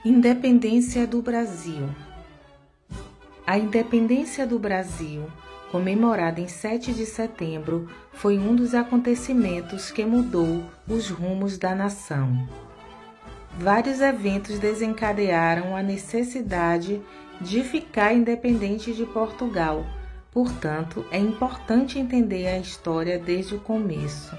Independência do Brasil. A independência do Brasil, comemorada em 7 de setembro, foi um dos acontecimentos que mudou os rumos da nação. Vários eventos desencadearam a necessidade de ficar independente de Portugal. Portanto, é importante entender a história desde o começo.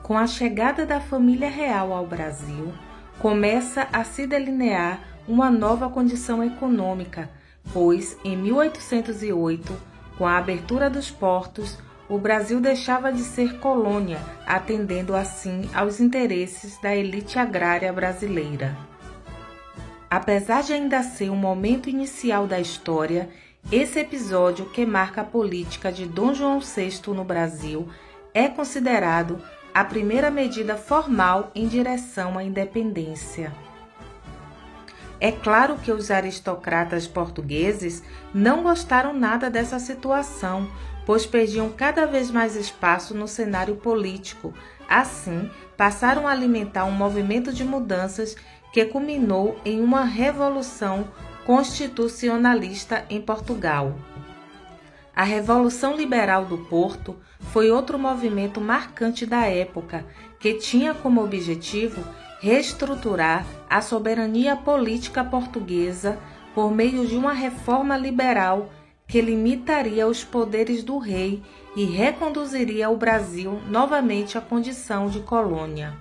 Com a chegada da família real ao Brasil, começa a se delinear uma nova condição econômica, pois, em 1808, com a abertura dos portos, o Brasil deixava de ser colônia, atendendo assim aos interesses da elite agrária brasileira. Apesar de ainda ser um momento inicial da história, esse episódio que marca a política de Dom João VI no Brasil é considerado a primeira medida formal em direção à independência. É claro que os aristocratas portugueses não gostaram nada dessa situação, pois perdiam cada vez mais espaço no cenário político. Assim, passaram a alimentar um movimento de mudanças que culminou em uma revolução constitucionalista em Portugal. A Revolução Liberal do Porto foi outro movimento marcante da época, que tinha como objetivo reestruturar a soberania política portuguesa por meio de uma reforma liberal que limitaria os poderes do rei e reconduziria o Brasil novamente à condição de colônia.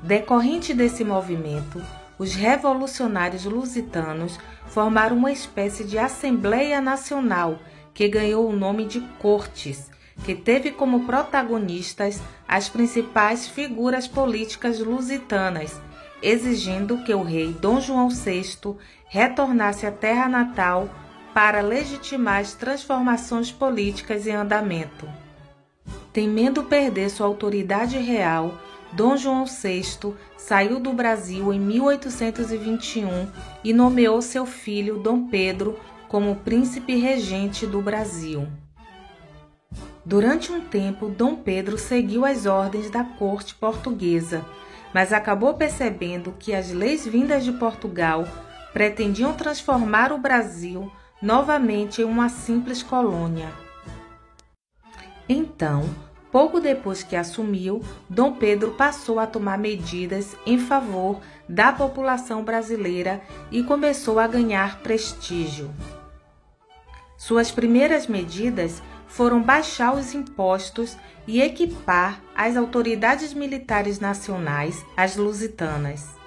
Decorrente desse movimento, os revolucionários lusitanos formaram uma espécie de Assembleia Nacional que ganhou o nome de Cortes, que teve como protagonistas as principais figuras políticas lusitanas, exigindo que o rei Dom João VI retornasse à terra natal para legitimar as transformações políticas em andamento. Temendo perder sua autoridade real, Dom João VI saiu do Brasil em 1821 e nomeou seu filho Dom Pedro como príncipe regente do Brasil. Durante um tempo, Dom Pedro seguiu as ordens da corte portuguesa, mas acabou percebendo que as leis vindas de Portugal pretendiam transformar o Brasil novamente em uma simples colônia. Então, pouco depois que assumiu, Dom Pedro passou a tomar medidas em favor da população brasileira e começou a ganhar prestígio. Suas primeiras medidas foram baixar os impostos e equipar as autoridades militares nacionais, as lusitanas.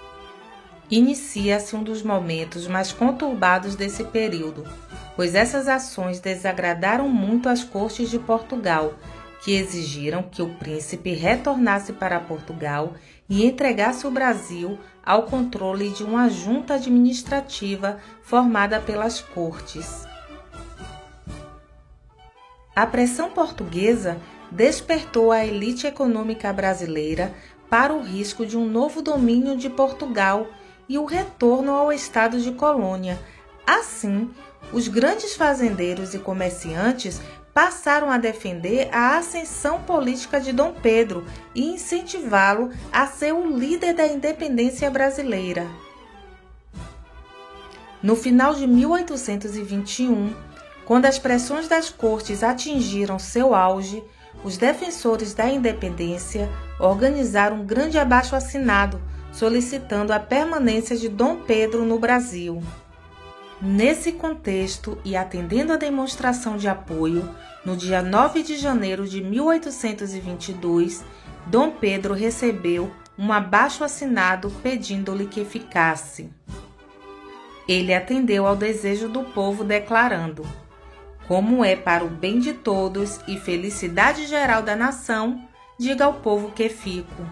Inicia-se um dos momentos mais conturbados desse período, pois essas ações desagradaram muito as cortes de Portugal, que exigiram que o príncipe retornasse para Portugal e entregasse o Brasil ao controle de uma junta administrativa formada pelas cortes. A pressão portuguesa despertou a elite econômica brasileira para o risco de um novo domínio de Portugal e o retorno ao estado de colônia. Assim, os grandes fazendeiros e comerciantes passaram a defender a ascensão política de Dom Pedro e incentivá-lo a ser o líder da independência brasileira. No final de 1821, quando as pressões das cortes atingiram seu auge, os defensores da independência organizaram um grande abaixo-assinado solicitando a permanência de Dom Pedro no Brasil. Nesse contexto e atendendo à demonstração de apoio, no dia 9 de janeiro de 1822, Dom Pedro recebeu um abaixo-assinado pedindo-lhe que ficasse. Ele atendeu ao desejo do povo declarando: "Como é para o bem de todos e felicidade geral da nação, diga ao povo que fico."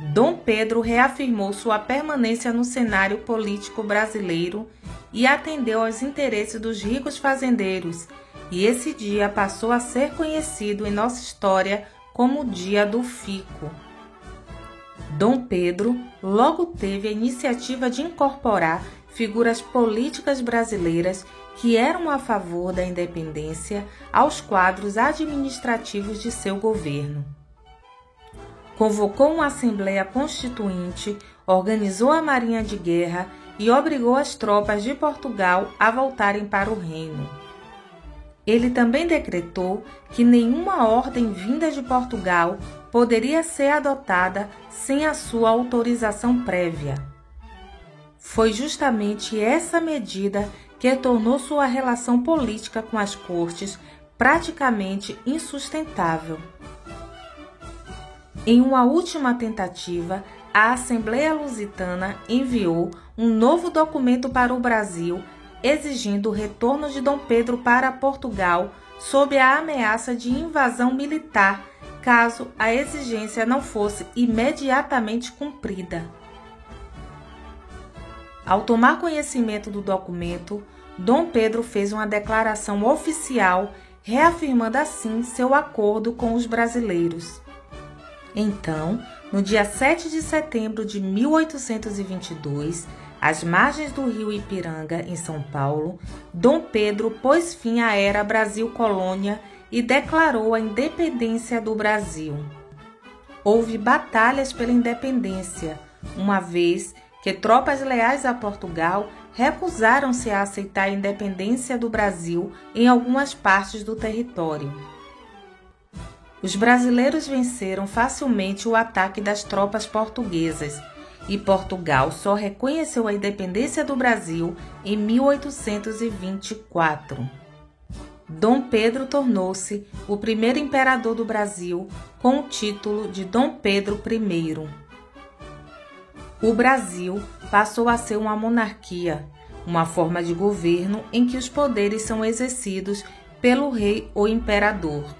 Dom Pedro reafirmou sua permanência no cenário político brasileiro e atendeu aos interesses dos ricos fazendeiros, e esse dia passou a ser conhecido em nossa história como o Dia do Fico. Dom Pedro logo teve a iniciativa de incorporar figuras políticas brasileiras que eram a favor da independência aos quadros administrativos de seu governo. convocou uma Assembleia Constituinte, organizou a Marinha de Guerra e obrigou as tropas de Portugal a voltarem para o reino. Ele também decretou que nenhuma ordem vinda de Portugal poderia ser adotada sem a sua autorização prévia. Foi justamente essa medida que tornou sua relação política com as cortes praticamente insustentável. Em uma última tentativa, a Assembleia Lusitana enviou um novo documento para o Brasil, exigindo o retorno de Dom Pedro para Portugal sob a ameaça de invasão militar, caso a exigência não fosse imediatamente cumprida. Ao tomar conhecimento do documento, Dom Pedro fez uma declaração oficial, reafirmando assim seu acordo com os brasileiros. Então, no dia 7 de setembro de 1822, às margens do rio Ipiranga, em São Paulo, Dom Pedro pôs fim à era Brasil-Colônia e declarou a independência do Brasil. Houve batalhas pela independência, uma vez que tropas leais a Portugal recusaram-se a aceitar a independência do Brasil em algumas partes do território. Os brasileiros venceram facilmente o ataque das tropas portuguesas e Portugal só reconheceu a independência do Brasil em 1824. Dom Pedro tornou-se o primeiro imperador do Brasil com o título de Dom Pedro I. O Brasil passou a ser uma monarquia, uma forma de governo em que os poderes são exercidos pelo rei ou imperador.